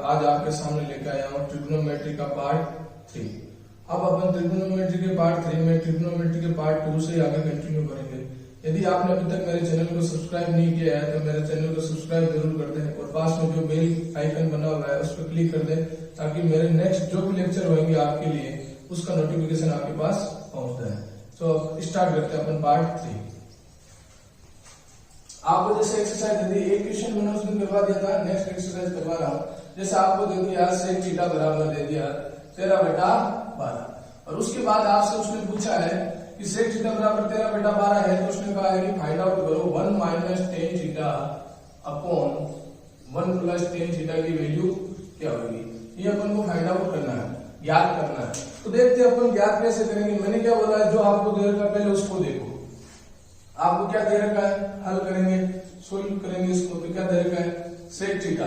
आज आपके सामने लेकर आया हूँ ट्रिग्नोमेट्री का पार्ट 3। अब अपन ट्रिग्नोमेट्री के पार्ट 3 में ट्रिग्नोमेट्री के पार्ट 2 से आगे कंटिन्यू करेंगे। यदि आपने अभी तक मेरे चैनल को सब्सक्राइब नहीं किया है तो मेरे चैनल को सब्सक्राइब जरूर कर दें और पास में जो बेल आइकन बना हुआ है उस पर क्लिक कर दें ताकि मेरे नेक्स्ट जो भी लेक्चर होंगे आपके लिए उसका नोटिफिकेशन आपके पास पहुंचता है। तो स्टार्ट करते हैं अपन पार्ट 3। आपको जैसे एक्सरसाइज दी एक क्वेश्चन मैंने उस दिन करवा दिया था, नेक्स्ट एक्सरसाइज करवा रहा हूँ। जैसे आपको दे दिया सेक थीटा बराबर दे दिया 13/12 और उसके बाद आपसे उसने पूछा है कि सेक थीटा बराबर 13/12 है तो उसने कहा है कि फाइंड आउट करो 1 minus tan theta upon 1 plus tan theta की वैल्यू क्या होगी। ये अपन को फाइंड आउट करना है, ज्ञात करना है। तो देखते हैं अपन ज्ञात कैसे करेंगे। मैंने क्या बोला है, जो आपको दे रखा है पहले उसको देखो। आपको क्या दे रखा है, हल करेंगे, सोल्व करेंगे इसको। तो क्या दे रखा है, सेक थीटा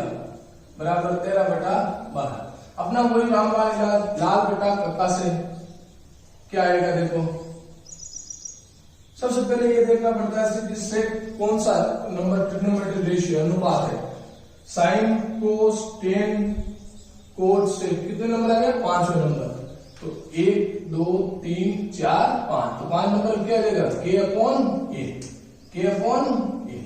बराबर 13/12। अपना वही रामबाण लाल बेटा कक्का से क्या आएगा देखो। सबसे पहले ये देखना पड़ता है कि सेक कौन सा नंबर ट्रिग्नोमेट्री रेशियो अनुपात है। साइन कोस टेन कोट से कितने नंबर आ गए, 5वें नंबर। तो 1 2 3 4 5 तो 5 नंबर क्या देगा, k upon a। k upon a,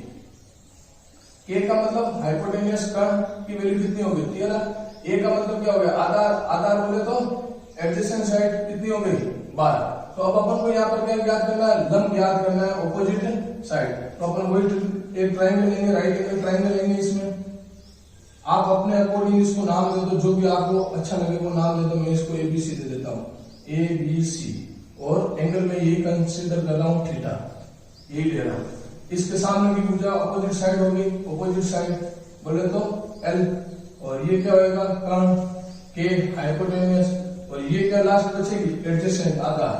k का मतलब हाइपोटेनियस कर्ण की वैल्यू कितनी होगी 13। a का मतलब क्या हो गया, आधार। आधार बोले तो एडजेसेंट साइड कितनी हो गई 12। तो अब अपन को यहाँ पर क्या ज्ञात करना है, लंब ज्ञात करना है ऑपोजिट साइड। तो अपन वही एक ट्राइंगल लेंगे, राइट एंगल ट्राइंगल लेंगे। इसमें आप अपने अकॉर्डिंग इसको नाम दे दो, जो भी आपको अच्छा लगे वो नाम दे दो। मैं इसको ABC दे देता हूँ, ABC। और एंगल में यही कंसीडर कर रहा हूँ थीटा, यही ले रहा हूँ। इसके सामने की भुजा अपोजिट साइड होगी, अपोजिट साइड बोले तो L। और ये क्या होगा, कर्ण K हाइपोटेनियस। और ये क्या लास्ट बचेगी, एडजेसेंट आधार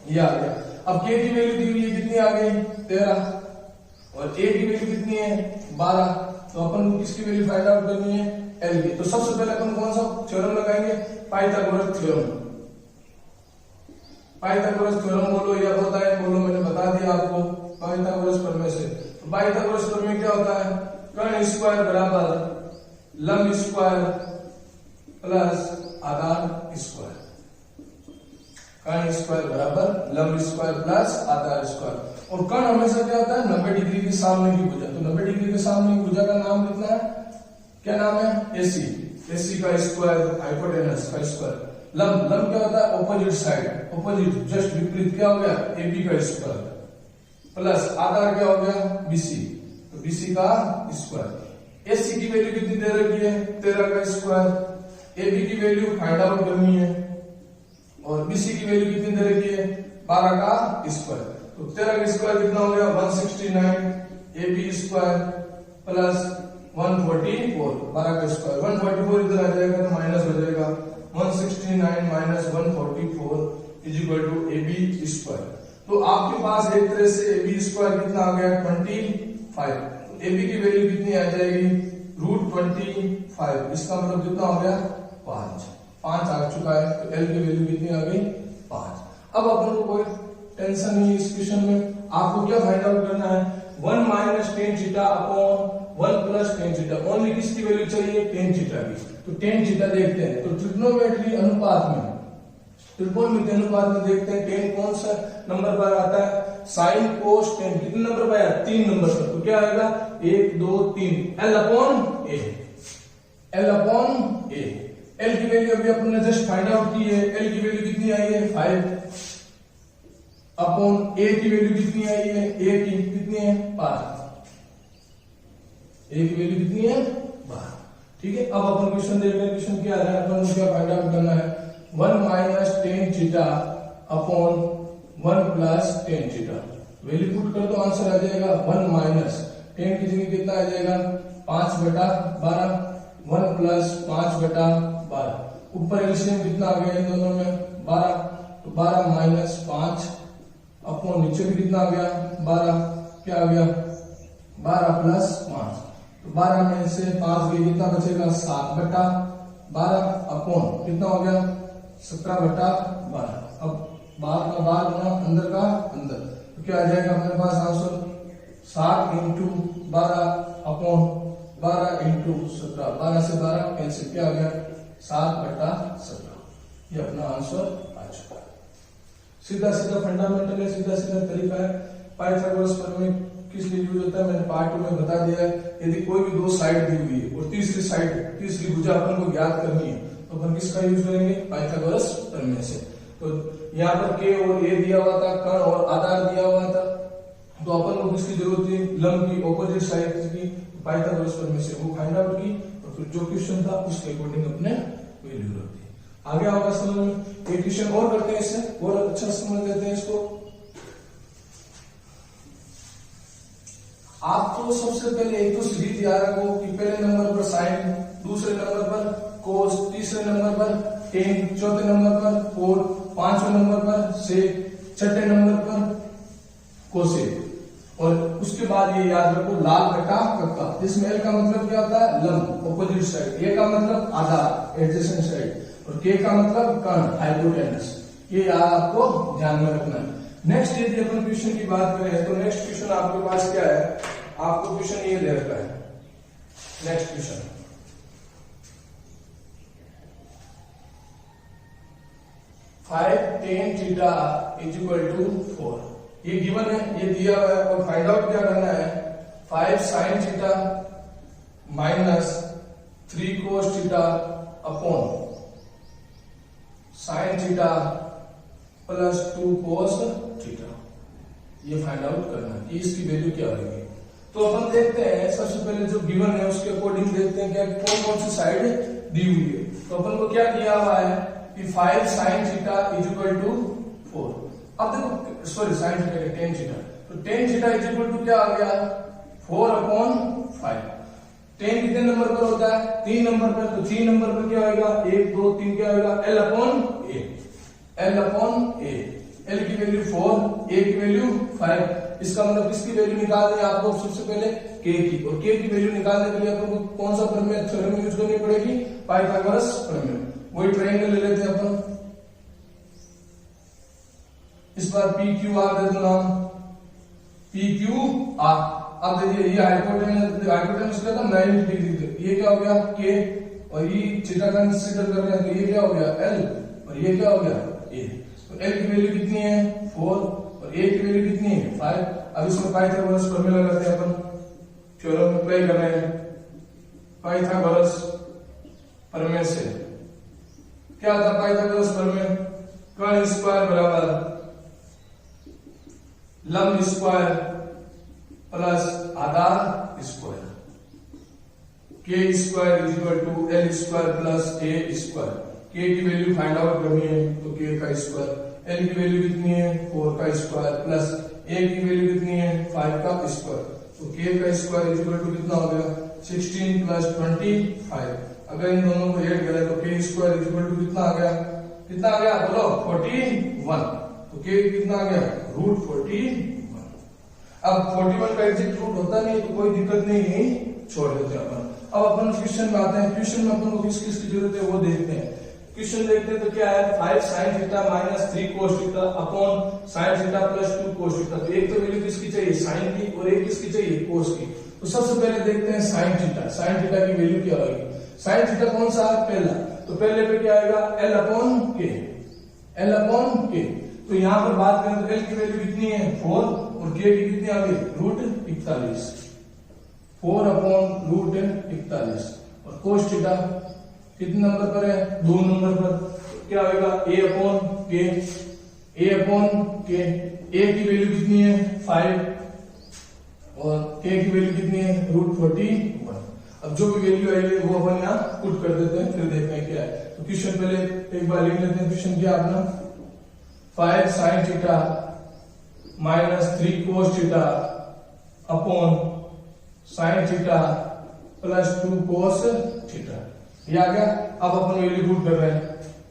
ये आ गया। अब K की वैल्यू दी हुई है कितनी आ गई 13 और A की वैल्यू कितनी है 12। तो अपन को किसकी वैल्यू फाइंड आउट करनी है, L की। तो सबसे पहले अपन कौन सा थ्योरम लगाएंगे, पाइथागोरस थ्योरम। पाइथागोरस थ्योरम बोलो या होता है बोलो, मैंने बता दिया आपको पाइथागोरस प्रमेय से। तो पाइथागोरस प्रमेय क्या होता है, कर्ण स्क्वायर बराबर लंब स्क्वायर प्लस आधार स्क्वायर। कर्ण स्क्वायर बराबर लंब स्क्वायर प्लस आधार स्क्वायर। और कर्ण हमेशा क्या होता है, 90 डिग्री के सामने की भुजा। तो 90 डिग्री के सामने की भुजा का नाम कितना है, क्या नाम है, AC। AC का स्क्वायर हाइपोटेनस का स्क्वायर। लंब लंब क्या होता है, ऑपोजिट साइड, ऑपोजिट जस्ट विपरीत क्या हो गया, AB का स्क्वायर प्लस आधार क्या हो गया BC। तो BC का स्क्वायर। AC की वैल्यू कितनी दे रखी है 13 का स्क्वायर। AB की वैल्यू फाइंड आउट करनी है और BC की वैल्यू कितनी दे रखी है 12 का स्क्वायर। तो 13 का स्क्वायर कितना हो गया 169 AB स्क्वायर प्लस 144 12 का स्क्वायर। 144 इधर आ जाएगा तो माइनस हो जाएगा। 169 minus 144 is equal to AB square. तो आपके पास एक तरह से AB स्क्वायर कितना आ गया 25। तो AB की वैल्यू कितनी आ जाएगी √25। इसका मतलब कितना हो गया 5 आ चुका है। तो L की वैल्यू कितनी आ गई 5। अब अपन को कोई टेंशन नहीं इस क्वेश्चन में। आपको क्या फाइंड आउट करना है, 1 minus tan theta upon 1 plus tan theta. Only किसकी वैल्यू चाहिए, टेन थीटा की। तो टेन थीटा देखते हैं। तो ट्रिग्नोमेट्री अनुपात में, त्रिकोणमिति अनुपात में देखते हैं टेन कौन सा नंबर पर आता है, साइन कोस टेन कितने नंबर पर आया 3 नंबर पर। तो क्या आएगा 1 2 3 L upon A। L upon A। L की वैल्यू अभी अपन ने जस्ट फाइंड आउट की है। L की वैल्यू कितनी आई है 5 अपॉन A की वैल्यू कितनी आई है, A की कितनी है 5। A की वैल्यू कितनी है 12। ठीक है। अब अपन क्वेश्चन देख रहे हैं। क्वेश्चन क्या है, अपन को क्या फाइंड आउट करना है, 1 minus tan theta upon 1 plus tan theta. Value put कर दो, आंसर आ जाएगा 1 माइनस टेन की जगह कितना आ जाएगा 5/12 1 प्लस 5/12। ऊपर एलसीएम कितना आ गया इन दोनों में 12। तो 12 माइनस 5 अपॉन नीचे भी कितना आ गया 12। क्या आ गया 12 प्लस 5। तो 12 में से 5 गई कितना बचेगा 7/12 अपॉन कितना हो गया 17/12। अब बाहर का बाहर होना अंदर का अंदर। तो क्या आ जाएगा अपने पास आंसर 7 × 12 अपॉन 12 इंटू 17, 12 से 12 कैंसिल, क्या आ गया 7/17। ये अपना आंसर आ चुका है। सीधा सीधा फंडामेंटल है, सीधा सीधा तरीका है। पाइथागोरस प्रमेय किस लिए यूज होता है मैंने पार्ट 2 में बता दिया है। यदि कोई भी दो साइड दी हुई है और तीसरी साइड, तीसरी भुजा अपन को ज्ञात करनी है तो अपन किसका यूज करेंगे, पाइथागोरस प्रमेय से। तो यहाँ पर के और ए दिया हुआ था, कर्ण और आधार दिया हुआ था, तो अपन को किसकी जरूरत थी, लंब की ऑपोजिट साइड की, पाइथागोरस प्रमेय से वो फाइंड आउट की और फिर जो क्वेश्चन था उसके अकॉर्डिंग अपने वैल्यू रख दी। आगे आपका समझ में एक क्वेश्चन और करते हैं, इससे और अच्छा समझ लेते हैं इसको। आपको सबसे पहले एक तो सीरीज याद रखो कि पहले नंबर पर साइन, दूसरे नंबर पर कोस, तीसरे नंबर पर टेन, चौथे नंबर पर कोट, पांचवें नंबर पर सेक, छठे नंबर पर कोसेक। और उसके बाद ये याद रखो लाल कटा कक्का, जिसमें एल का मतलब क्या होता है, लंब ऑपोजिट साइड, ए का मतलब आधार एडजेसेंट साइड, और के का मतलब कर्ण हाइपोटेनस। ये आपको ध्यान में रखना है। नेक्स्ट यदि अपन क्वेश्चन की बात करें तो नेक्स्ट क्वेश्चन आपके पास क्या है, आपको क्वेश्चन ये दे रखा है। Next question 5 tan theta is equal to 4, ये गिवन है, ये दिया हुआ है और फाइंड आउट क्या करना है, 5 sin theta minus 3 cos theta upon sin theta plus 2 cos theta, ये फाइंड आउट करना है कि इसकी वैल्यू क्या होगी। तो अपन देखते हैं सबसे पहले जो गिवन है उसके अकॉर्डिंग देखते हैं क्या कौन कौन सी साइड दी हुई है। तो अपन को क्या दिया हुआ है कि 5 sin theta is equal to 4। अब देखो सॉरी sin थीटा के tan थीटा, तो tan theta is equal to क्या आ गया 4/5। tan कितने नंबर पर होता है, 3 नंबर पर, तो 3 नंबर पर क्या होगा 1 2 3 क्या होगा L/A, L/A। L की वैल्यू 4, A की वैल्यू 5। इसका मतलब किसकी वैल्यू निकालनी है आपको, सबसे पहले K की, और K की वैल्यू निकालने के लिए अपन को कौन सा प्रमेय थ्योरम यूज करनी पड़ेगी, पाइथागोरस प्रमेय। वही ट्रायंगल ले लेते हैं अपन, इस बार PQR दे दो नाम, PQR। अब देखिए ये हाइपोटेनस का था 90 डिग्री, ये क्या हो गया K, और ये थीटा कंसीडर कर रहे हैं तो ये क्या हो गया L, और ये क्या हो गया A। तो L की वैल्यू कितनी है 4 और A की वैल्यू कितनी है 5। अब इसमें पाइथागोरस प्रमेय लगाते हैं अपन, थ्योरम अप्लाई कर रहे हैं पाइथागोरस प्रमेय से। क्या था पाइथागोरस प्रमेय, कर्ण स्क्वायर बराबर लंब स्क्वायर प्लस आधार square, K square is equal to L square plus A square. K की वैल्यू फाइंड आउट करनी है तो के का स्क्वायर, एल की वैल्यू कितनी है 4 का स्क्वायर प्लस ए की वैल्यू कितनी है 5 का स्क्वायर। तो के का स्क्वायर इज इक्वल टू कितना हो गया 16 प्लस 25। अगर इन दोनों को ऐड करें तो के स्क्वायर इज इक्वल टू कितना आ गया, कितना आ गया बोलो 41। तो के कितना आ गया √41। अब 41 का एग्जैक्ट रूट होता नहीं तो कोई दिक्कत नहीं है, छोड़ देते हैं अपन। अब अपन क्वेश्चन में आते हैं, क्वेश्चन में अपन को किस किस की जरूरत है वो देखते हैं। क्वेश्चन देखते हैं तो क्या है 5 sin theta minus 3 cos theta upon sin theta plus 2 cos theta. तो एक तो वैल्यू किसकी चाहिए sin की और एक किसकी चाहिए cos की। तो सबसे पहले देखते हैं sin थीटा, sin थीटा की वैल्यू क्या होगी। sin थीटा कौन सा है पहला, तो पहले पे क्या आएगा L/K, L/K। तो यहाँ पर बात करें तो L की वैल्यू कितनी है 4 और K की कितनी आ गई √41, 4/√41। और cos थीटा कितने नंबर पर है 2 नंबर पर, तो क्या होगा A/K, A/K। A की वैल्यू कितनी है 5 और K की वैल्यू कितनी है √41। अब जो भी वैल्यू आएगी वो अपन यहाँ पुट कर देते हैं, फिर देखते हैं क्या है। तो क्वेश्चन पहले एक बार लिख लेते हैं, क्वेश्चन क्या अपना 5 sin theta minus 3 cos theta upon sin theta plus 2 cos theta, ये आ गया। अब अपन वैल्यू पुट कर रहे हैं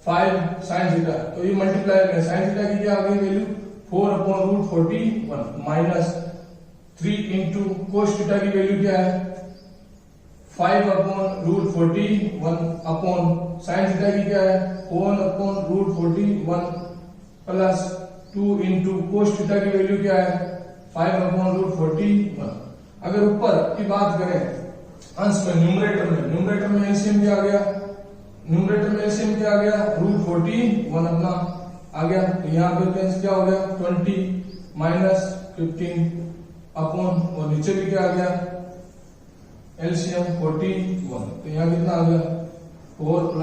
5 sin थीटा, तो ये मल्टीप्लाई में sin थीटा की क्या आ गई value 4/√41 minus 3 into cos theta की वैल्यू क्या है 5/√41 अपॉन sin थीटा की क्या है 1/√41 प्लस 2 इंटू cos थीटा की वैल्यू क्या है 5/√41। अगर ऊपर की बात करें अंश में न्यूमरेटर में एलसीएम क्या आ गया, न्यूमरेटर में एलसीएम क्या आ गया, √41 अपना आ गया। तो यहाँ पे टेंस क्या हो गया 20 माइनस 15 अपॉन, और नीचे भी क्या आ गया एलसीएम 41। तो यहाँ कितना आ गया 4 +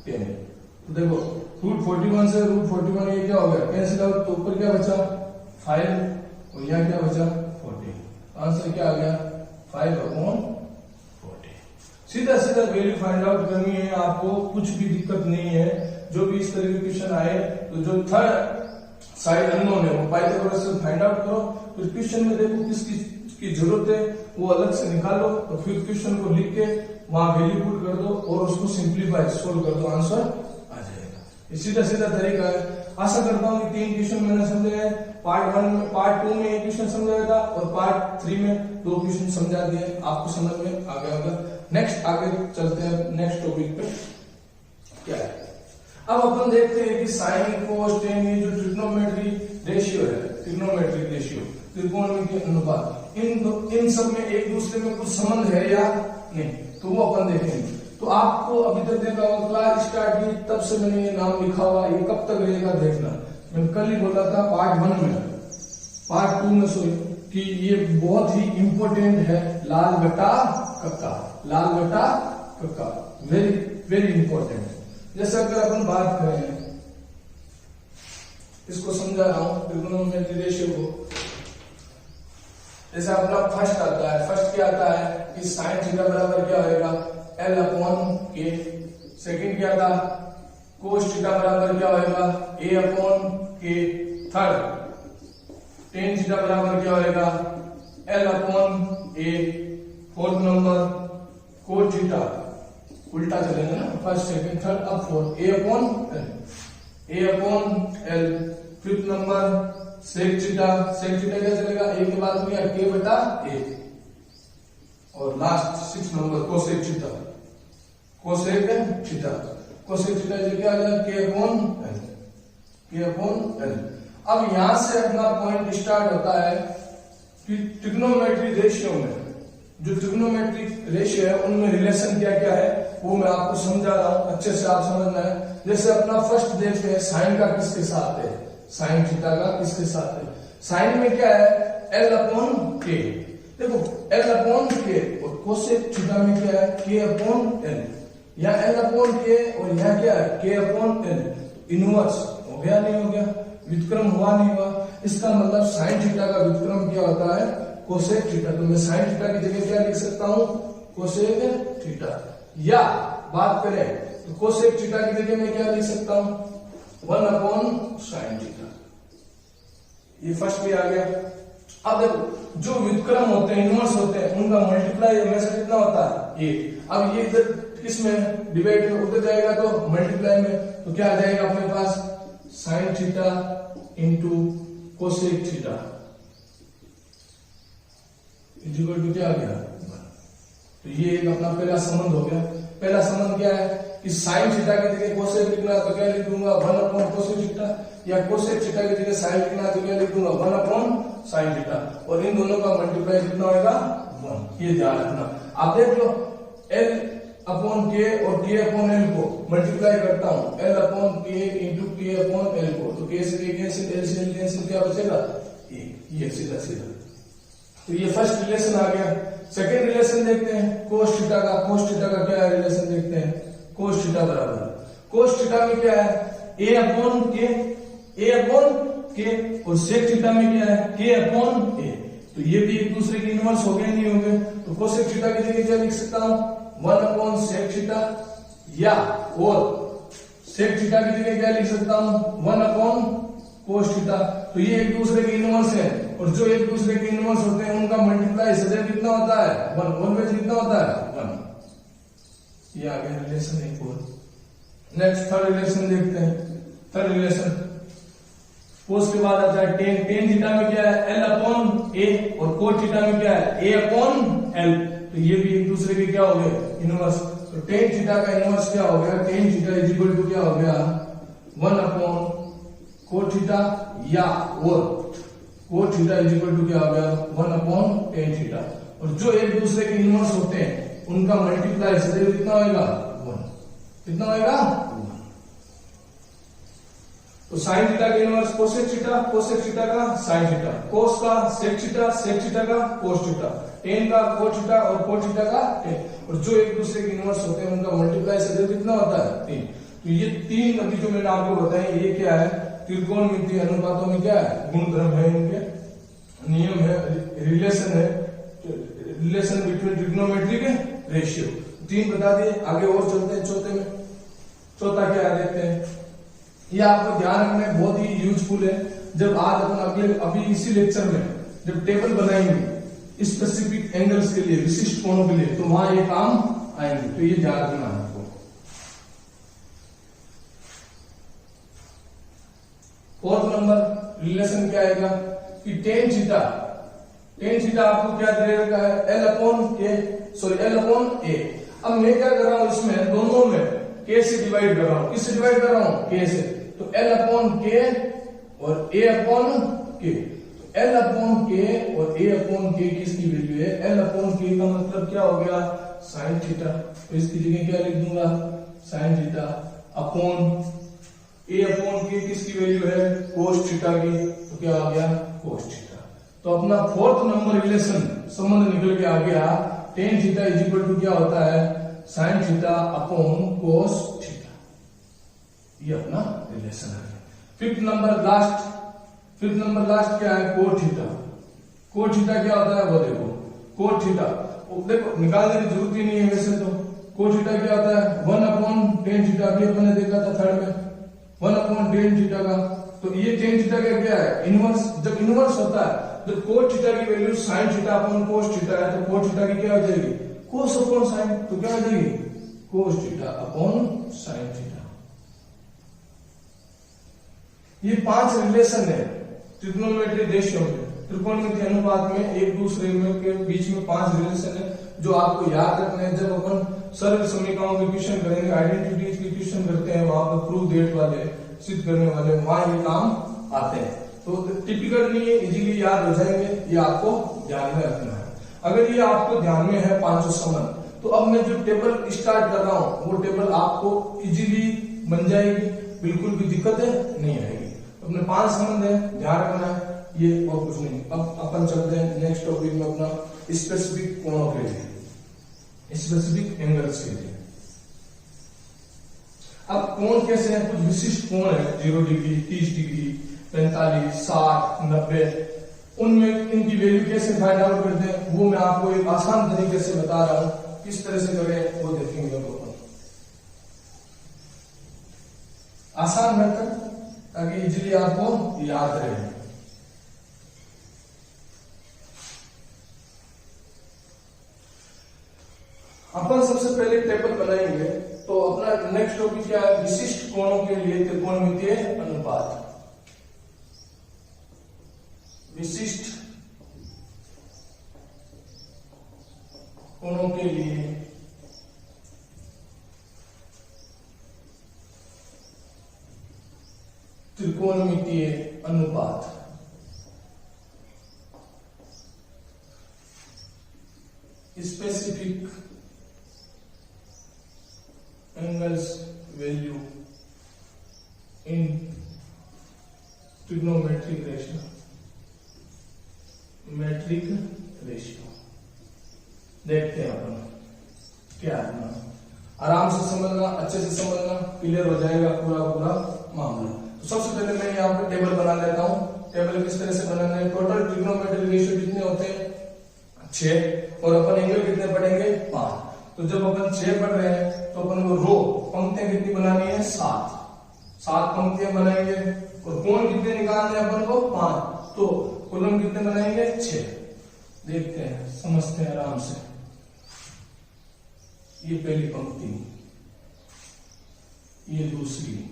10। तो देखो √41 से √41 ये क्या हो गया कैंसिल आउट, तो ऊपर क्या बचा 5 और यहाँ क्या बचा 40। आंसर क्या आ गया 5/40। सीधा सीधा वैल्यू फाइंड आउट करनी है आपको, कुछ भी दिक्कत नहीं है। जो भी इस तरह के क्वेश्चन आए तो जो थर्ड साइड अननोन है वो पाइथागोरस से फाइंड आउट करो, फिर क्वेश्चन में देखो किसकी की जरूरत है वो अलग से निकालो, और फिर क्वेश्चन को लिख के वहां वैल्यू पुट कर दो और उसको सिंप्लीफाई सोल्व कर दो, आंसर आ जाएगा। ये सीधा सीधा तरीका है। आशा करता हूँ कि 3 क्वेश्चन मैंने समझे हैं। पार्ट 1 में, पार्ट 2 में एक क्वेश्चन समझाया था और पार्ट 3 में 2 क्वेश्चन समझा दिए, आपको समझ में आ गया होगा। नेक्स्ट आगे चलते हैं, नेक्स्ट टॉपिक पे क्या है। अब अपन देखते हैं कि साइन कोस टेन ये जो ट्रिग्नोमेट्री रेशियो है, ट्रिग्नोमेट्रिक रेशियो त्रिकोणमितीय अनुपात, इन सब में एक दूसरे में कुछ संबंध है या नहीं, तो वो अपन देखेंगे। तो आपको अभी तक देखा होगा क्लास स्टार्ट की तब से मैंने ये नाम लिखा हुआ, ये कब तक रहेगा देखना। मैंने कल ही बोला था पार्ट 1 में, पार्ट 2 में सॉरी, कि ये बहुत ही इंपॉर्टेंट है, लाल बटा कक्का, लाल बटा कक्का, वेरी वेरी इंपॉर्टेंट। जैसे अगर अपन बात करें, इसको समझा रहा हूं ट्रिग्नोमेट्री रेशियो को, जैसे अपना फर्स्ट आता है, फर्स्ट क्या आता है कि साइन थीटा बराबर क्या होगा L/K। सेकंड क्या था कोस थीटा बराबर क्या होगा A/K। थर्ड टेन थीटा बराबर क्या होगा L/A। Fourth number cos theta, उल्टा चलेंगे ना, फर्स्ट सेकंड थर्ड, अब fourth A/L। Fifth number sec theta, sec theta क्या चलेगा A के बाद में K/A। और लास्ट 6 नंबर cosec theta, cosec theta, cosec theta क्या आ जाएगा K/L। अब यहां से अपना पॉइंट स्टार्ट होता है कि ट्रिग्नोमेट्री रेशियो में, जो ट्रिग्नोमेट्रिक रेशियो है उनमें रिलेशन क्या क्या है वो मैं आपको समझा रहा हूं, अच्छे से आप समझना है। जैसे अपना फर्स्ट देखते हैं साइन का किसके साथ है, साइन थीटा का किसके साथ है। साइन में क्या है L/K, देखो L/K, और कोसेक थीटा में क्या है K/L। यहाँ L/K और यहाँ क्या है K/L। इनवर्स हो गया नहीं हो गया, व्युत्क्रम हुआ नहीं हुआ, इसका मतलब साइन थीटा का व्युत्क्रम क्या होता है कोसेक थीटा। तो मैं साइन थीटा की जगह क्या लिख सकता हूँ कोसेक थीटा, या बात करें तो कोसेक थीटा की जगह मैं क्या लिख सकता हूँ 1/sin थीटा। ये फर्स्ट भी आ गया। अब देखो जो व्युत्क्रम होते हैं, इनवर्स होते हैं, उनका मल्टीप्लाई हमेशा कितना होता है 1। अब ये इधर किसमें डिवाइड में उधर जाएगा तो मल्टीप्लाई में, तो क्या आ जाएगा अपने पास sine theta into cosec theta equal to क्या आ गया। तो ये एक अपना पहला संबंध हो गया। पहला संबंध क्या है कि साइन थीटा की जगह कोसेक लिखना तो क्या लिख दूंगा 1/कोसेक थीटा, या कोसेक थीटा की जगह साइन लिखना तो क्या लिख दूंगा 1/sin थीटा, और इन दोनों का मल्टीप्लाई कितना होगा 1। ये ध्यान रखना। आप देख लो L/K और K/L को मल्टीप्लाई करता हूं, L/K इंटू K/L को, तो K से कैंसिल क्या बचेगा 1। ये सीधा सीधा। तो ये फर्स्ट रिलेशन आ गया। सेकेंड रिलेशन देखते हैं कोस थीटा का। कोस थीटा का क्या है रिलेशन देखते हैं, कोस थीटा बराबर, कोस थीटा में क्या है A/K, और सेक थीटा में क्या है K/A। तो ये भी एक दूसरे के इनवर्स हो गए नहीं होंगे, तो कोसेक थीटा की जगह क्या लिख सकता हूं 1/सेक थीटा, या और सेक थीटा की जगह क्या लिख सकता हूं 1/कोस थीटा। तो ये एक दूसरे के इनवर्स है, और जो एक दूसरे के इनवर्स होते हैं उनका मल्टीप्लाई सदैव कितना होता है 1, ऑलवेज कितना होता है 1। ये आ गया रिलेशन एक और। नेक्स्ट थर्ड रिलेशन देखते हैं। थर्ड रिलेशन कोस के बाद आता है टेन। टेन थीटा में क्या है L/A, और कोस थीटा में क्या है A/L। तो ये भी एक दूसरे के क्या हो गए इनवर्स। तो टेन थीटा का इनवर्स क्या हो गया, tan theta is equal to क्या हो गया 1/कोस थीटा, या और cos theta is equal to क्या हो गया 1/tan थीटा। और जो एक दूसरे के इनवर्स होते हैं उनका मल्टीप्लाई सदैव कितना होगा 1, कितना होगा 1। तो साइन थीटा का inverse cosec theta, cosec theta का साइन थीटा, कोस का सेक थीटा, सेक थीटा का कोस थीटा, टेन का कोट थीटा और कोट थीटा का टेन। और जो एक दूसरे के इनवर्स होते हैं उनका मल्टीप्लाई सदैव कितना होता है 3। तो ये 3 गति जो मैंने आपको बताई ये क्या है, त्रिकोणमितीय अनुपातों में क्या है, गुणधर्म है, इनके नियम है, रिलेशन है, रिलेशन बिटवीन ट्रिग्नोमेट्रिक रेशियो। 3 बता दिए, आगे और चलते हैं चौथे में। चौथा क्या है देखते हैं, ये आपको ध्यान रखना है, बहुत ही यूजफुल है। जब आज अपन अभी इसी लेक्चर में जब टेबल बनाएंगे स्पेसिफिक एंगल्स के लिए, विशिष्ट कोणों के लिए, तो वहां ये काम आएंगे, तो ये ध्यान रखना है आपको। फोर्थ नंबर रिलेशन क्या आएगा कि टेन थीटा, टेन थीटा आपको क्या दे रखा है, L अपॉन के, सॉरी L अपॉन ए। अब मैं क्या कर रहा हूं, इसमें दोनों में के से डिवाइड कर रहा हूं, किससे डिवाइड कर रहा हूं, के से। तो L अपॉन के और A अपॉन के, तो L अपॉन के और A अपॉन के किसकी वैल्यू है, L अपॉन के का मतलब क्या हो गया, साइन थीटा। तो इसकी जगह क्या लिख दूंगा, sign theta upon A upon के किसकी वैल्यू है, कोस थीटा की, तो क्या आ गया, कोस थीटा। तो अपना फोर्थ नंबर रिलेशन संबंध निकल के आ गया, tan theta is equal to क्या होता है, sine theta upon cos theta. ये अपना रिलेशन है। फिफ्थ नंबर लास्ट क्या है, कोट थीटा। कोट थीटा क्या होता है वो देखो, कोट थीटा देखो निकालने की जरूरत ही नहीं है वैसे तो। कोट थीटा क्या होता है, 1 अपॉन टेन थीटा, अभी अपन ने देखा था थर्ड में, 1 अपॉन टेन थीटा का। तो ये टेन थीटा का क्या है, इनवर्स। जब इनवर्स होता है तो कोट थीटा की value sign theta upon cos theta है, तो कोट थीटा की क्या हो जाएगी, कोस अपॉन साइन, तो क्या हो जाएगी, cos theta upon sine theta. ये 5 रिलेशन है ट्रिग्नोमेट्री रेशियो में, त्रिकोणमितीय अनुपात में एक दूसरे में के बीच में 5 रिलेशन है जो आपको याद रखने हैं। जब अपन सरल समीकरणों के क्वेश्चन करेंगे, आइडेंटिटीज के क्वेश्चन करते हैं, वहां पर प्रूव दैट वाले, सिद्ध करने वाले, वहां ये काम आते हैं। तो टिपिकल नहीं है, इजीली याद हो जाएंगे, ये आपको ध्यान में रखना है। अगर ये आपको ध्यान में है 5 संबंध, तो अब मैं जो टेबल स्टार्ट कर रहा हूं वो टेबल आपको इजीली बन जाएगी, बिल्कुल भी दिक्कत नहीं आएगी। अपने 5 संबंध है, ध्यान रखना है, ये और कुछ नहीं। अब अपन चलते हैं नेक्स्ट टॉपिक में, अपना स्पेसिफिक कोणों के लिए, स्पेसिफिक एंगल्स के लिए। अब कोण कैसे है, कुछ विशिष्ट कोण है, 0 डिग्री, 30 डिग्री, 45, 60, 90, उनमें इनकी वैल्यू कैसे फाइंड आउट करते हैं वो मैं आपको एक आसान तरीके से बता रहा हूं, किस तरह से करें वो देखेंगे अपन। आसान मेथड, ताकि इजीली आपको याद रहे। अपन सबसे पहले टेबल बनाएंगे, तो अपना नेक्स्ट टॉपिक क्या है, विशिष्ट कोणों के लिए त्रिकोणमितीय अनुपात। विशिष्ट कोणों के लिए त्रिकोणमितीय अनुपात। Specific angles value in trigonometric ratio, metric ratio. देखते हैं अपन क्या है, आराम से समझना, अच्छे से समझना, क्लियर हो जाएगा पूरा मामला। तो सबसे पहले मैं यहाँ पे टेबल बना लेता हूँ। टेबल किस तरह से बनाना है, टोटल ट्रिग्नोमेट्रिक रेशियो कितने होते हैं, 6, और अपन एंगल कितने पढ़ेंगे, 5। तो जब अपन 6 पढ़ रहे हैं तो अपन को रो पंक्तियां कितनी बनानी है, 7 पंक्तियां बनाएंगे, और कोण कितने निकालने हैं अपन को, 5, तो कॉलम कितने बनाएंगे, 6। देखते हैं, समझते हैं आराम से। ये पहली पंक्ति, ये दूसरी,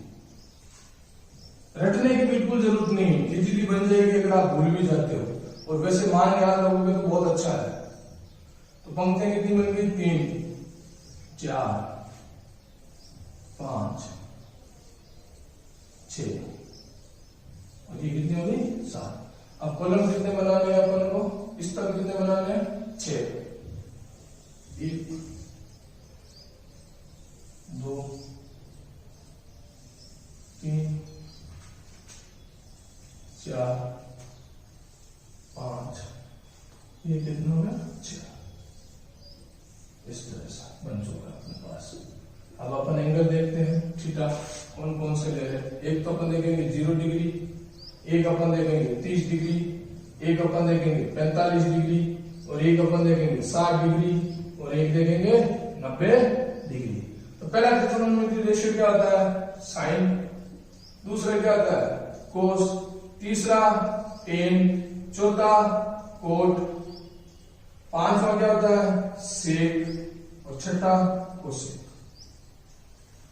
रटने की बिल्कुल जरूरत नहीं, इजीली बन जाएगी अगर आप भूल भी जाते हो, और वैसे मान याद रखोगे तो बहुत अच्छा है। तो पंक्तियां कितनी बन गई, 3, 4, 5, 6, और ये कितनी होगी, 7। अब कॉलम कितने बनाने हैं अपन को, इस तरफ कितने बनाने हैं, 6। 1 2 3 4 5, ये कितना हो गया 6। इस तरह से बन चुका है अपने पास। अब अपन एंगल देखते हैं थीटा कौन कौन से ले रहे हैं। एक तो अपन देखेंगे 0 डिग्री, एक अपन देखेंगे 30 डिग्री, एक अपन देखेंगे 45 डिग्री, और एक अपन देखेंगे 60 डिग्री, और एक देखेंगे 90 डिग्री। तो पहला ट्रिग्नोमेट्री रेशियो क्या होता है? साइन। दूसरा क्या होता है? कोस। तीसरा टेन। चौथा कोट। पांचवा क्या होता है? सेक। और छठा कोसेक।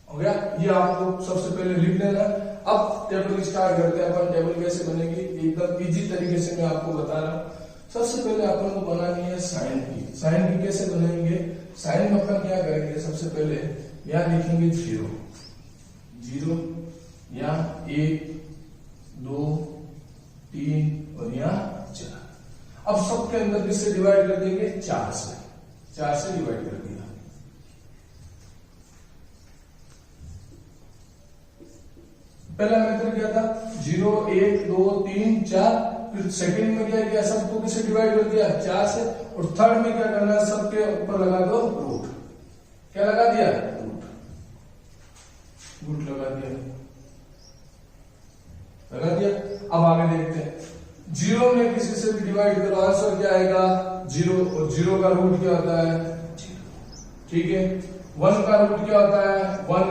हो गया? ये आपको सबसे पहले लिख लेना। अब टेबल स्टार्ट करते हैं। अपन टेबल कैसे बनेगी एकदम इजी तरीके से मैं आपको बता रहा हूं। सबसे पहले अपन को बनानी है साइन की। साइन की कैसे बनाएंगे? साइन में अपन क्या करेंगे? सबसे पहले यहां लिखेंगे 0, यहाँ 1 2 3 और यहाँ 4। अब सबके अंदर किससे डिवाइड कर देंगे? 4 से। 4 से डिवाइड कर दिया। पहला मेथड क्या था? 0 1 2 3 4। फिर सेकंड में क्या किया? सबको किससे डिवाइड कर दिया? 4 से। और थर्ड में क्या करना है? सबके ऊपर लगा दो रूट। क्या लगा दिया? रूट लगा दिया। लगा दिया। अब आगे देखते हैं। 0 में किसी से भी डिवाइड करो, आंसर क्या आएगा? 0। और 0 का रूट क्या होता है? 0। ठीक है। 1 का रूट क्या होता है? 1।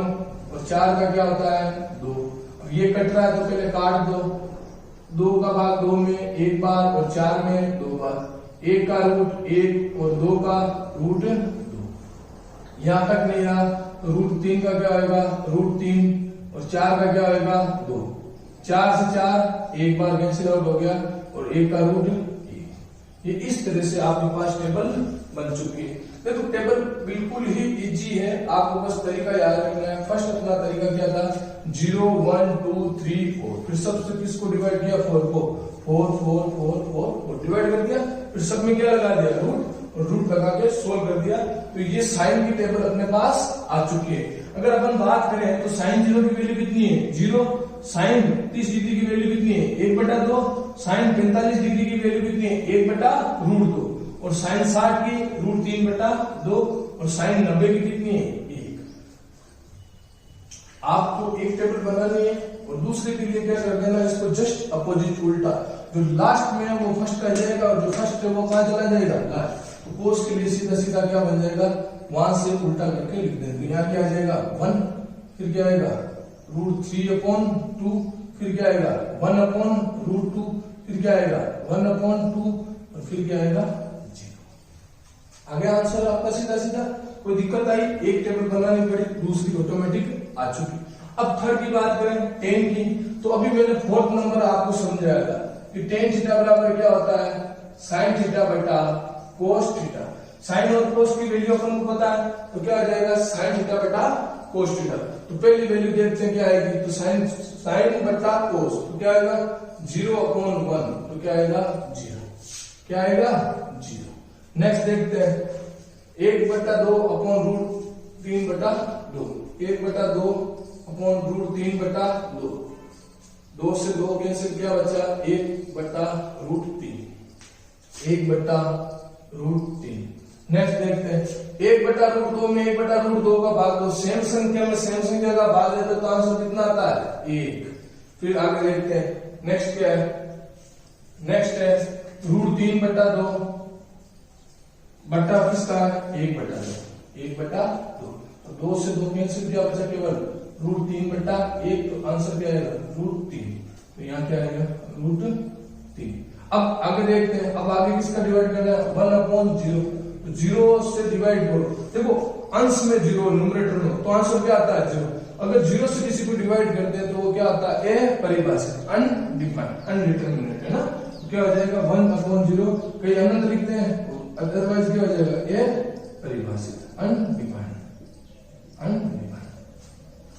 और 4 का क्या होता है? 2। अब ये कट रहा है तो पहले काट दो। 2 का भाग 2 में एक बार, और 4 में 2 बार। 1 का रूट 1 और 2 का रूट 2। यहां तक नहीं रहा तो रूट 3 का क्या होगा? रूट 3। और 4 का क्या होगा? 2। 4 से 4 एक बार कैंसिल आउट हो गया, और 1 का रूट 1। ये इस तरह से आपके पास टेबल बन चुकी है। देखो टेबल बिल्कुल ही इजी है, आपको बस तरीका याद रखना है। फर्स्ट अपना तरीका क्या था? 0 1 2 3 4। फिर सबसे किसको डिवाइड किया? 4 को। 4 4 4 4 4 डिवाइड कर दिया। फिर सब में क्या लगा दिया? रूट। और रूट लगा के सोल्व कर दिया। तो ये साइन की टेबल अपने पास आ चुकी है। अगर अपन बात करें तो साइन 0 की वैल्यू कितनी है? 0। साइन 30 डिग्री की वैल्यू कितनी है? 1/2। साइन 45 डिग्री की वैल्यू कितनी है? 1/√2। और साइन 60 की रूट 3/2। और साइन 90 की कितनी है? 1। आपको एक टेबल बनानी है, और दूसरे के लिए क्या कर देना? इसको जस्ट अपोजिट उल्टा। जो लास्ट में है वो फर्स्ट आ जाएगा, और जो फर्स्ट है वो कहां चला जाएगा? लास्ट। तो कोस के लिए सीधा सीधा क्या बन जाएगा? वहां से उल्टा करके लिख देंगे। यहाँ क्या आ जाएगा? 1। फिर क्या आएगा? रूट 3/2। फिर क्या आएगा? 1/√2। फिर क्या आएगा? 1/2। और फिर क्या आएगा? 0। आगे आंसर आपका सीधा सीधा। कोई दिक्कत आई? एक टेबल बनानी पड़ी, दूसरी ऑटोमेटिक आ चुकी। अब थर्ड की बात करें, टेन की। तो अभी मैंने 4th नंबर आपको समझाया था कि टेन थीटा बराबर क्या होता है? साइन थीटा बटा कोस थीटा। साइन और कोस की वैल्यू अपन को पता है, तो क्या आ जाएगा? साइन थीटा बटा कोस थीटा। तो पहली वैल्यू देखते हैं क्या आएगी। तो साइन बटा कोस तो क्या आएगा? 0/1। तो क्या आएगा? 0। क्या आएगा? 0। नेक्स्ट देखते हैं 1/2/√3/2। 1/2/√3/2। 2 से 2 कैंसिल, क्या बचा? 1/√3। 1/√3। नेक्स्ट देखते हैं 1/√2 में 1/√2 का भाग दो। सेम संख्या में सेम संख्या का भाग देते तो आंसर कितना आता है? 1। फिर आगे देखते हैं नेक्स्ट क्या है? नेक्स्ट है √3/2 बट्टा किसका है? 1/2। 1/2। तो 2 से 2 कैंसिल, क्या बचा? केवल √3/1। तो आंसर क्या आएगा? √3। तो यहाँ क्या आएगा? √3। अब आगे देखते हैं। अब आगे किसका डिवाइड करना है? 1/0। तो 0 से डिवाइड करो। देखो अंश में 0, न्यूमरेटर में, तो आंसर क्या आता है? 0। अगर 0 से किसी को डिवाइड करते हैं तो वो क्या आता है? अपरिभाषित, अनडिफाइंड, अनडिटरमिनेट, है ना। तो क्या हो जाएगा? 1/0। कई अनंत लिखते हैं, अदरवाइज क्या हो जाएगा? अपरिभाषित, अनडिफाइंड, अनडिफाइंड।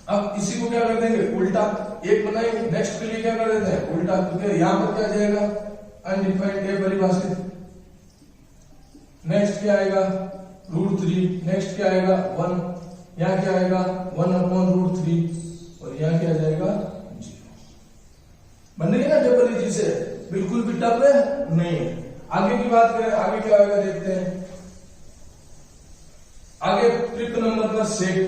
अब इसी को क्या कर देंगे? उल्टा। एक बनाएंगे, नेक्स्ट के लिए क्या कर देते हैं? उल्टा। तो क्या यहां पर क्या जाएगा? अनडिफाइंड, अपरिभाषित। नेक्स्ट क्या आएगा? √3। नेक्स्ट क्या आएगा 1, यहाँ क्या आएगा 1/√3 और यहाँ क्या आ जाएगा 0। बन रही है ना टेबल इजी से, बिल्कुल भी टफ है नहीं है। आगे की बात करें, आगे क्या आएगा देखते हैं। आगे ट्रिक नंबर का सेक।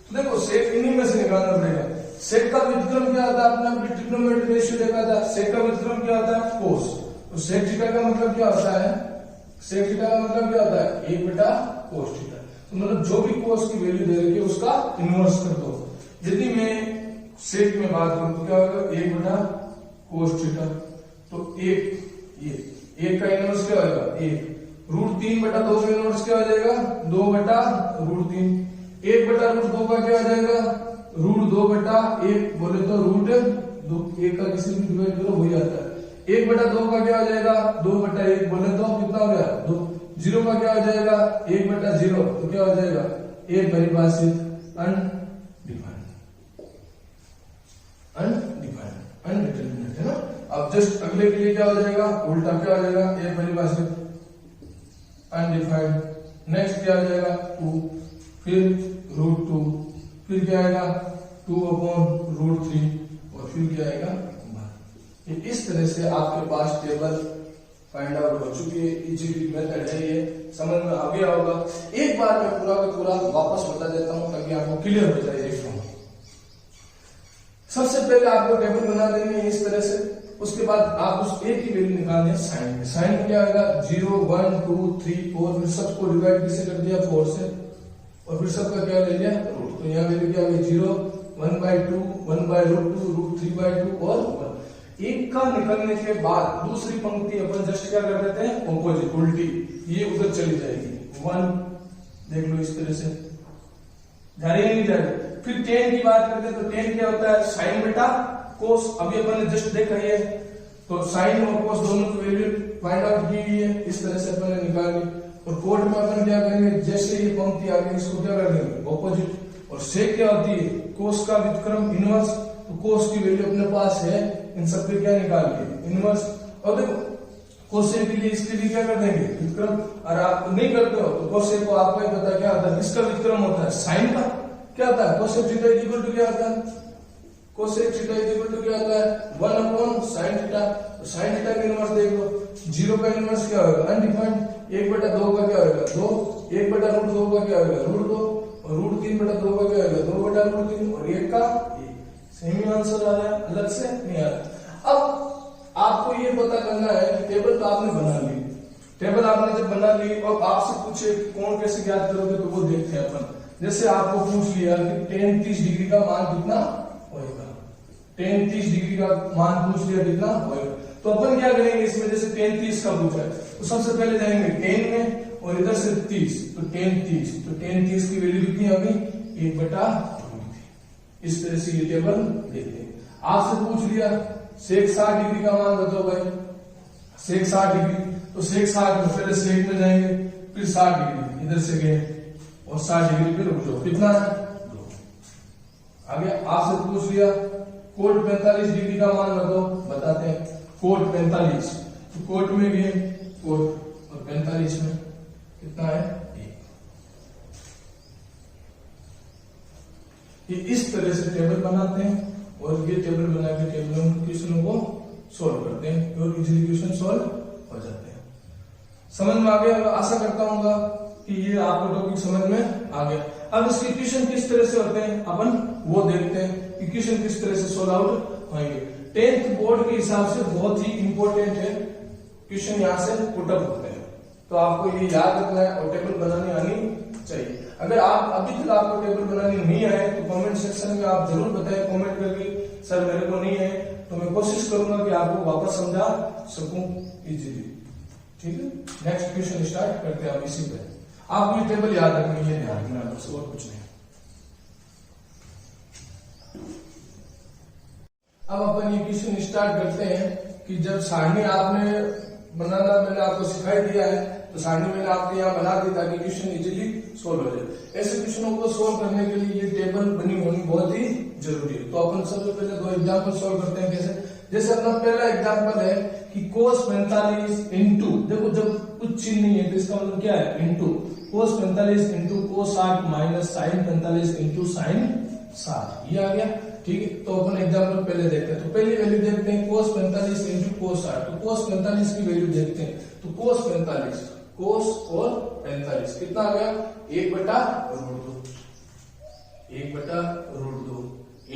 तो देखो सेक इन्हीं में से निकालना पड़ेगा। सेक का व्युत्क्रम क्या होता है, आपने ट्रिग्नोमेट्रिक रेशियो देखा था। सेक का व्युत्क्रम क्या होता है कोस। तो सेक थीटा का मतलब क्या होता है, सेक थीटा का मतलब क्या होता है 1/cos थीटा। तो मतलब जो भी कोस की वैल्यू दे रही है उसका इनवर्स कर दो। यदि मैं सेक में बात करूं तो क्या होगा 1/cos थीटा। तो एक का इनवर्स क्या होगा 1। √3/2 का इनवर्स क्या हो जाएगा 2/√3। 1/√2 का क्या हो जाएगा √2/1 बोले तो √1 का किसी भी डिवाइड करो वही आता है। 1/2 का क्या हो जाएगा 2/1 बोले तो कितना हो गया 2। 0 का क्या हो जाएगा 1/0 तो क्या हो जाएगा अपरिभाषित अनडिटरमिनेट है ना। अब जस्ट अगले के लिए क्या हो जाएगा उल्टा क्या हो जाएगा अपरिभाषित अनडिफाइंड। नेक्स्ट क्या हो जाएगा 2, फिर √2, फिर क्या आएगा 2/√3 और फिर क्या आएगा 1। इस तरह से आपके पास टेबल फाइंड आउट हो चुकी है। इजी मेथड है ये, समझ में आ गया होगा। एक बार मैं पूरा का पूरा वापस बता देता हूं ताकि आपको क्लियर हो जाए। सबसे पहले आपको टेबल बना देनी है इस तरह से। उसके बाद आप उस ए की वैल्यू निकालनी है साइन में। साइन में क्या आएगा 0, 1, 2, 3, 4। फिर सबको डिवाइड किसे कर दिया 4 से और फिर सबका क्या ले लिया रूट। तो यहाँ वैल्यू क्या होगी 0, 1/2, 1/√2, √3/2 और 1। एक का निकलने के बाद दूसरी पंक्ति अपन जस्ट क्या कर देते हैं ऑपोजिट उल्टी, ये उधर चली जाएगी 1। देख लो इस तरह से जा रही है नहीं जा रही। फिर tan की बात करते हैं तो tan क्या होता है साइन बेटा कोस। अभी अपन ने जस्ट देखा है तो साइन और कोस दोनों की वैल्यू फाइंड आउट की हुई है। इस तरह से अपन ने निकाली। और कोड में अपन क्या करेंगे जैसे ये पंक्ति आ गई इसको क्या कर देंगे ऑपोजिट। और सेक क्या होती है कोस का व्युत्क्रम इनवर्स। तो कोस की वैल्यू अपने पास है, इन सब पे क्या निकाल लिए इनवर्स। और देखो कोसेक के लिए इसके लिए क्या कर देंगे व्युत्क्रम। और आप नहीं करते हो तो कोसेक को आपको ही पता क्या होता है किसका व्युत्क्रम होता है साइन का। क्या होता है कोसेक थीटा इक्वल टू क्या होता है कोसेक थीटा इक्वल टू क्या होता है 1/sin थीटा। तो sin थीटा का इनवर्स देख लो। 0 का इनवर्स क्या होगा अनडिफाइंड। 1/2 का क्या होगा 2। 1/√2 का क्या होगा √2 और √3/2 का क्या होगा 2/√3 और 1 का 1। सेम आंसर आ रहा है, अलग से नहीं आ रहा। अब आपको ये पता करना है कि टेबल तो आपने बना ली। टेबल आपने जब बना ली और आपसे पूछे कौन कैसे ज्ञात करोगे तो वो देखते हैं अपन। जैसे आपको पूछ लिया कि tan 30 डिग्री का मान कितना होएगा। tan 30 डिग्री का मान पूछ लिया कितना होएगा। तो अपन क्या करेंगे इसमें जैसे tan 30 का पूछा है तो सबसे पहले जाएंगे tan में और इधर से 30 तो tan 30। तो tan 30 की वैल्यू कितनी आ गई 1/√3। इस तरह से ये टेबल देखते हैं। आपसे पूछ लिया सेक 60 डिग्री का मान बताओ भाई। सेक 60 डिग्री तो सेक 60 में पहले सेक में जाएंगे फिर 60 डिग्री इधर से गए और 60 डिग्री पे रुक जाओ कितना है 2। आगे आपसे पूछ लिया कोट 45 डिग्री का मान बताओ, बताते हैं कोट 45। तो कोट में भी है कोट और 45 में कितना है 1। ये इस तरह से टेबल बनाते हैं और ये टेबल बना के टेबलों क्वेश्चनों को सोल्व करते हैं और इजीली क्वेश्चन सोल्व हो जाते हैं। समझ में आ गया, आशा करता हूँ कि ये आपको टॉपिक समझ में आ गया। अब इसके इक्वेशन किस तरह से होते हैं अपन वो देखते हैं, इक्वेशन किस तरह से सोल्व आउट होंगे। 10th बोर्ड के हिसाब से बहुत ही इंपॉर्टेंट है क्वेश्चन, यहाँ से पुटअप होते हैं तो आपको ये याद रखना है और टेबल बनानी आनी चाहिए। अगर आप अभी तक आपको टेबल बनानी नहीं आए तो कमेंट सेक्शन में आप जरूर बताएं कमेंट करके सर मेरे को नहीं है, तो मैं कोशिश करूंगा कि आपको वापस समझा सकूं इजीली। ठीक है, नेक्स्ट क्वेश्चन स्टार्ट करते हैं। अब इसी पे आपको ये टेबल याद रखनी है, ध्यान रखना बस और कुछ नहीं। अब अपन ये क्वेश्चन स्टार्ट करते हैं कि जब सारणी आपने बनाना मैंने आपको सिखाई दिया है तो सारणी मैंने आपके यहाँ बना दी ताकि क्वेश्चन इजीली सोल्व हो जाए। ऐसे क्वेश्चनों को सोल्व करने के लिए ये टेबल बनी होनी बहुत ही जरूरी है। तो अपन सबसे पहले दो एग्जाम्पल सोल्व करते हैं। कैसे, जैसे अपना पहला एग्जाम्पल है कि cos 45 इंटू, देखो जब कुछ चिन्ह नहीं है तो इसका मतलब क्या है into, cos 45 into cos 60 minus sin 45 into sin 60, ये आ गया। ठीक है, तो अपन एग्जाम्पल पहले देखते हैं। तो पहली वैल्यू देखते हैं cos 45 इंटू cos 60। तो cos 45 की वैल्यू देखते हैं। तो cos 45 cos और 45 कितना आ गया 1/√2 1/√2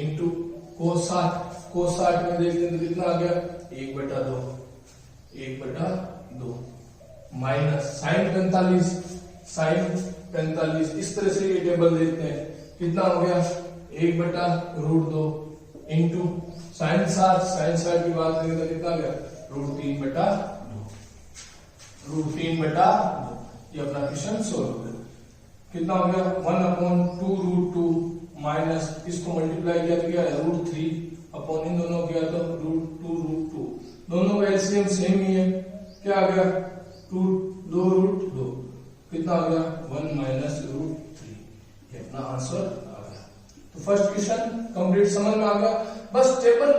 इंटू cos 60 में देखते हैं तो कितना आ गया 1/2 माइनस sin 45 इस तरह से ये टेबल देखते हैं कितना हो गया 1/√2 इंटू sin 60 की बात करें तो कितना गया √3/2 ये अपना क्वेश्चन सोल्व हो गया। कितना हो गया 1/2√2 माइनस इसको मल्टीप्लाई किया तो क्या है √3 अपॉन इन दोनों किया तो √2 दोनों का एलसीएम सेम ही है, क्या आ गया 2√2 कितना आ गया 1 माइनस √3, ये अपना आंसर आ गया। तो फर्स्ट क्वेश्चन कंप्लीट समझ में आ गया। बस टेबल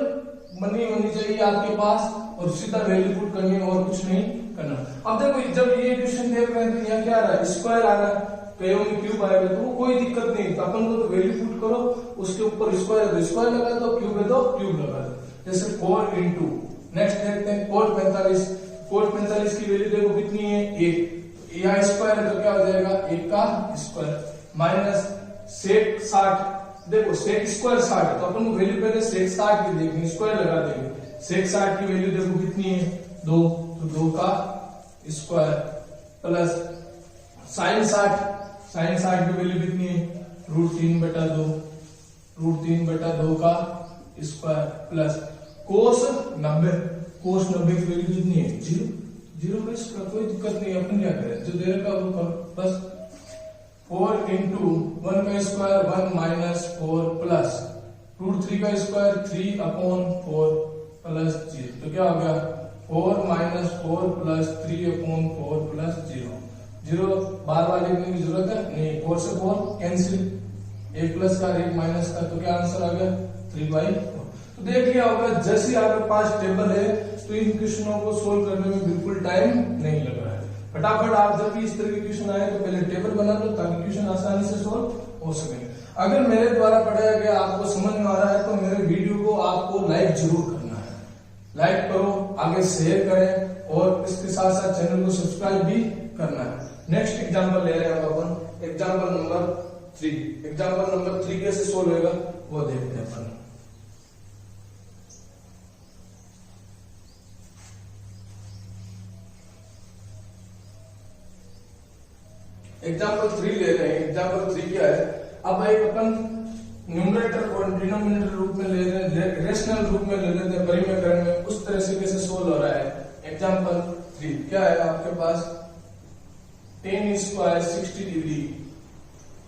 बनी होनी चाहिए आपके पास और सीधा वैल्यू पुट करनी है और कुछ नहीं करना। अब देखो जब ये क्वेश्चन देख रहे हैं तो यहाँ क्या आ रहा है स्क्वायर आ रहा है, कईयों में क्यूब आएगा तो कोई दिक्कत नहीं, तो अपन को तो वैल्यू पुट करो उसके ऊपर स्क्वायर है तो स्क्वायर लगा दो, क्यूब है तो क्यूब लगा दो। जैसे 4 इंटू नेक्स्ट देखते हैं cos 45 की वैल्यू देखो कितनी है 1, यहाँ स्क्वायर है तो क्या हो जाएगा 1 का स्क्वायर माइनस sec 60, देखो sec स्क्वायर 60 है तो अपन को वैल्यू पहले sec 60 की देखनी, स्क्वायर लगा देंगे। sec 60 की वैल्यू देखो कितनी है 2, तो 2 का स्क्वायर प्लस sin 60 की वैल्यू कितनी है √3/2 का स्क्वायर प्लस cos 90 की वैल्यू कितनी है 0 का स्क्वायर, कोई दिक्कत नहीं अपन क्या करें जो दे रखा वो करो बस 4 इंटू 1 का स्क्वायर 1 माइनस 4 प्लस √3 का स्क्वायर 3/4 प्लस 0, तो क्या हो गया 4 माइनस 4 प्लस 3/4 प्लस 0 बार बार लिखने की जरूरत है नहीं, 4 से 4 कैंसिल, 1 प्लस का 1 माइनस का, तो क्या आंसर आ गया 3/4। तो देख लिया होगा जैसे आपके पास टेबल है तो इन क्वेश्चनों को सोल्व करने में बिल्कुल टाइम नहीं लग रहा है। फटाफट आप जब भी इस तरह के क्वेश्चन आए तो पहले टेबल बना लो ताकि क्वेश्चन आसानी से सोल्व हो सके। अगर मेरे द्वारा पढ़ाया गया आपको समझ में आ रहा है तो मेरे वीडियो को आपको लाइक जरूर करना है, लाइक करो, आगे शेयर करें और इसके साथ साथ चैनल को सब्सक्राइब भी करना है। नेक्स्ट एग्जाम्पल ले रहे हैं अपन एग्जाम्पल नंबर 3 कैसे सोल्व होगा वो देखते हैं अपन। एग्जाम्पल 3 ले रहे हैं। एग्जाम्पल 3 क्या है, अब एक अपन न्यूमरेटर और डिनोमिनेटर रूप में ले रहे हैं, रेशनल रूप में ले लेते हैं परिमेयकरण में, उस तरह से कैसे सोल्व हो रहा है। एग्जाम्पल 3 क्या है आपके पास tan square 60 degree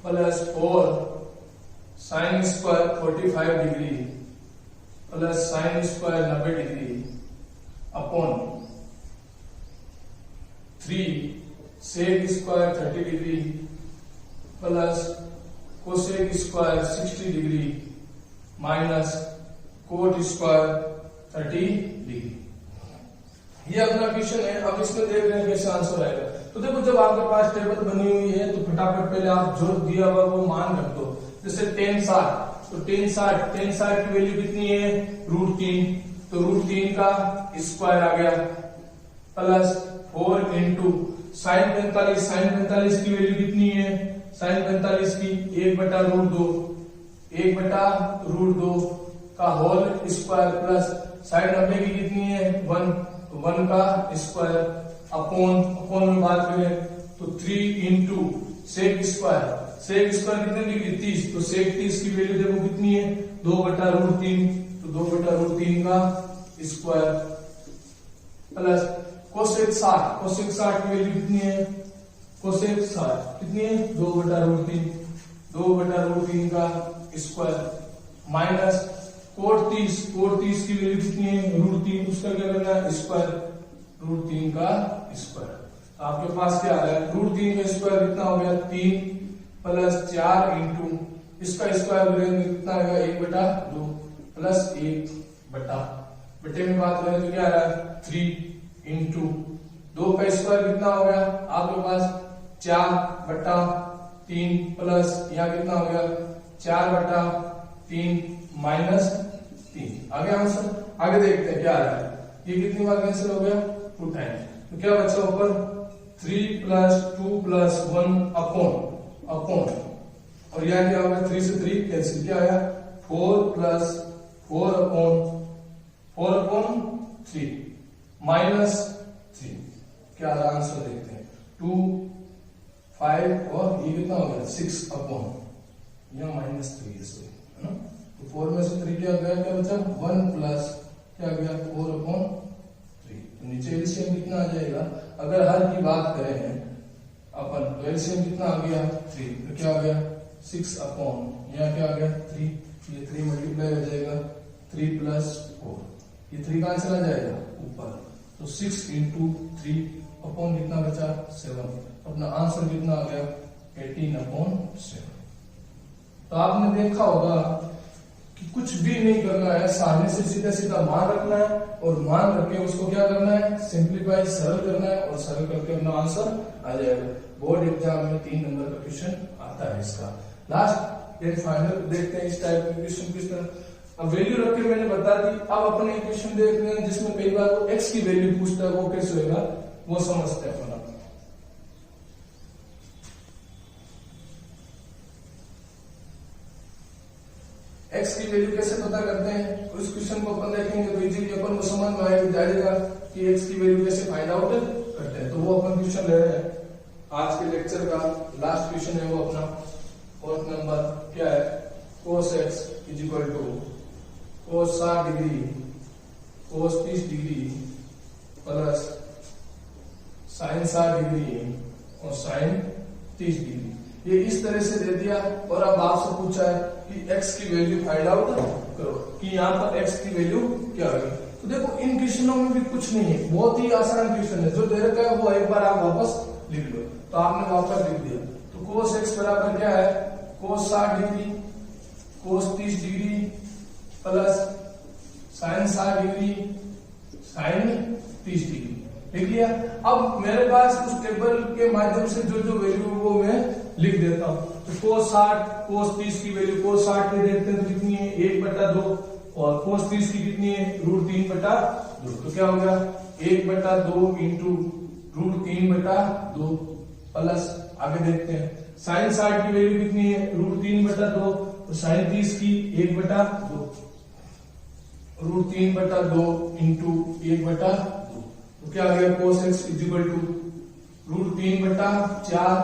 plus 4 sin square 45 degree plus sin square 90 degree upon 3 sec square 30 degree plus cosec square 60 degree minus cot square 30 degree. ये अपना क्वेश्चन है। अब इसमें देख रहे हैं कैसे आंसर आएगा। तो देखो जब आपके पास टेबल बनी हुई है तो फटाफट पहले आप जो दिया हुआ वो मान रख दो। जैसे tan 60 तो tan 60 की वैल्यू कितनी है √3, तो √3 का स्क्वायर आ गया प्लस 4 इंटू sin 45 की वैल्यू कितनी है sin 45 की 1/√2 का होल स्क्वायर प्लस sin 90 की कितनी है 1 का स्क्वायर अपॉन में बात करें तो 3 इंटू sec स्क्वायर कितने डिग्री 30, तो sec 30 की वैल्यू देखो कितनी है 2/√3, तो 2/√3 का स्क्वायर प्लस cosec 60 की वैल्यू कितनी है cosec 60 कितनी है 2/√3 का स्क्वायर माइनस cot 30 की वैल्यू कितनी है √3, उसका क्या करना है स्क्वायर √3 का स्क्वायर। आपके पास क्या आ रहा है √3 का स्क्वायर कितना हो गया 3 प्लस 4 इंटू इसका स्क्वायर करेंगे कितना आएगा 1/2 प्लस 1/बटे में बात करें तो क्या आ रहा है 3 इंटू 2 का स्क्वायर कितना हो गया आपके पास 4/3 प्लस यहाँ कितना हो गया 4/3 माइनस 3। आगे आंसर, आगे देखते हैं क्या आ रहा है। ये कितनी बार कैंसिल हो गया 2 टाइम्स, तो क्या बचा ऊपर 3 + 2 + 1 अपॉन और यहाँ क्या होगा 3 से 3 कैंसिल, क्या आया 4 + 4/3 माइनस 3। क्या आ रहा आंसर देखते हैं 2 5 और ये कितना हो गया 6 अपॉन यहाँ -3 है ना, तो 4 में से 3 क्या गया, क्या बचा 1 प्लस क्या गया 4/3। तो नीचे एलसीएम कितना आ जाएगा, अगर हर की बात करें अपन तो एलसीएम कितना आ गया 3, तो क्या आ गया 6 अपॉन यहाँ क्या आ गया 3, ये 3 मल्टीप्लाई हो जाएगा 3 + 4, ये 3 कहां चला जाएगा ऊपर, तो 6 × 3 अपॉन कितना बचा 7। अपना आंसर कितना आ गया 18/7। तो आपने देखा होगा कि कुछ भी नहीं करना है, सामने से सीधा सीधा मान रखना है और मान रख के उसको क्या करना है सिंप्लीफाई सरल करना है और सरल करके अपना आंसर आ जाएगा। बोर्ड एग्जाम में 3 नंबर का क्वेश्चन आता है इसका। लास्ट एंड फाइनल देखते हैं इस टाइप के क्वेश्चन किस तरह। अब वैल्यू रख के मैंने बता दी, अब अपन एक क्वेश्चन देख रहे हैं जिसमें कई बार वो x की वैल्यू पूछता है, वो कैसे होगा वो समझते हैं अपन। x की वैल्यू कैसे पता करते हैं, और इस क्वेश्चन को अपन देखेंगे तो इजीली अपन को समझ में आएगा कि x की वैल्यू कैसे फाइंड आउट करते हैं। तो वो अपन क्वेश्चन ले रहे हैं आज के लेक्चर का लास्ट क्वेश्चन है वो अपना 4th नंबर। क्या है cos x = cos 60 degree cos 30 degree plus sin 60 degree और sin 30 डिग्री। ये इस तरह से दे दिया और अब आपसे पूछा है कि x की वैल्यू फाइंड आउट करो कि यहाँ पर x की वैल्यू क्या होगी। तो देखो इन क्वेश्चनों में भी कुछ नहीं है, बहुत ही आसान क्वेश्चन है, जो दे रखा है वो एक बार आप वापस लिख लो। तो आपने वापस लिख दिया, तो cos x बराबर क्या है cos 60 degree cos 30 degree plus sin 60 degree sin 30 degree. लिख लिया। अब मेरे पास उस टेबल के माध्यम से जो जो वैल्यू वो मैं लिख देता हूं। तो cos 60 cos 30 की वैल्यू cos 60 की देखते हैं तो कितनी है 1/2 और cos 30 की कितनी है √3/2। तो क्या हो गया 1/2 × √3/2 प्लस आगे देखते हैं sin 60 की वैल्यू कितनी है √3/2 तो sin 30 की 1/2 √3/2 × 1/2। तो क्या आ गया cos x = √3/4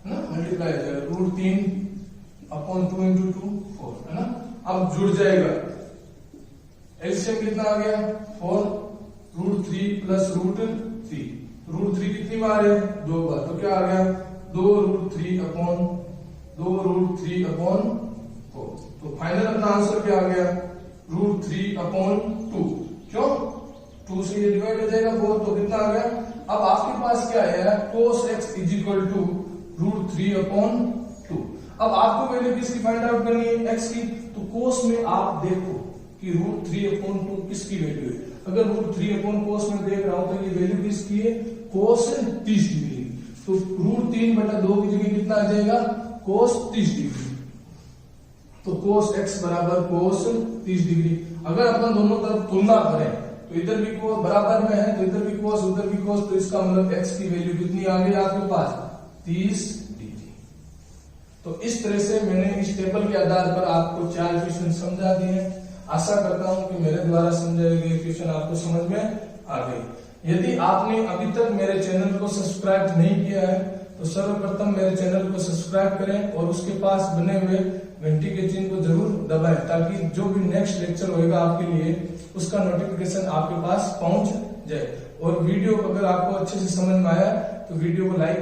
ना मल्टीप्लाई हो जाएगा √3/2 × 2 4 है ना। अब जुड़ जाएगा एलसीएम कितना आ गया 4 √3 + √3 √3 कितनी बार है 2 बार, तो क्या आ गया 2√3/4। तो फाइनल अपना आंसर क्या आ गया √3/2। क्यों 2 से ये डिवाइड हो जाएगा 4, तो कितना आ गया। अब आपके पास क्या है cos x = √3/2। अब आपको वैल्यू किसकी फाइंड आउट करनी है x की, तो cos में आप देखो कि √3/2 किसकी वैल्यू है। अगर √3/cos में देख रहा हूं तो ये वैल्यू किसकी है cos 30 डिग्री। तो √3/2 की जगह कितना आ जाएगा cos 30 डिग्री। तो cos x बराबर cos 30 डिग्री। अगर अपन दोनों तरफ तुलना करें तो इधर भी cos बराबर में है, तो इधर भी cos उधर भी cos, तो इसका मतलब x की वैल्यू कितनी आ गई आपके पास 30 डिग्री। तो इस तरह से मैंने इस टेबल के आधार पर आपको 4 क्वेश्चन समझा दिए। आशा करता हूं कि मेरे द्वारा समझाए गए क्वेश्चन आपको समझ में आ गए। यदि आपने अभी तक मेरे चैनल को सब्सक्राइब नहीं किया है तो सर्वप्रथम मेरे चैनल को सब्सक्राइब करें और उसके पास बने हुए घंटी के चिन्ह को जरूर दबाएं, ताकि जो भी नेक्स्ट लेक्चर होगा आपके लिए उसका नोटिफिकेशन आपके पास पहुंच जाए। और वीडियो अगर आपको अच्छे से समझ में आया तो वीडियो को लाइक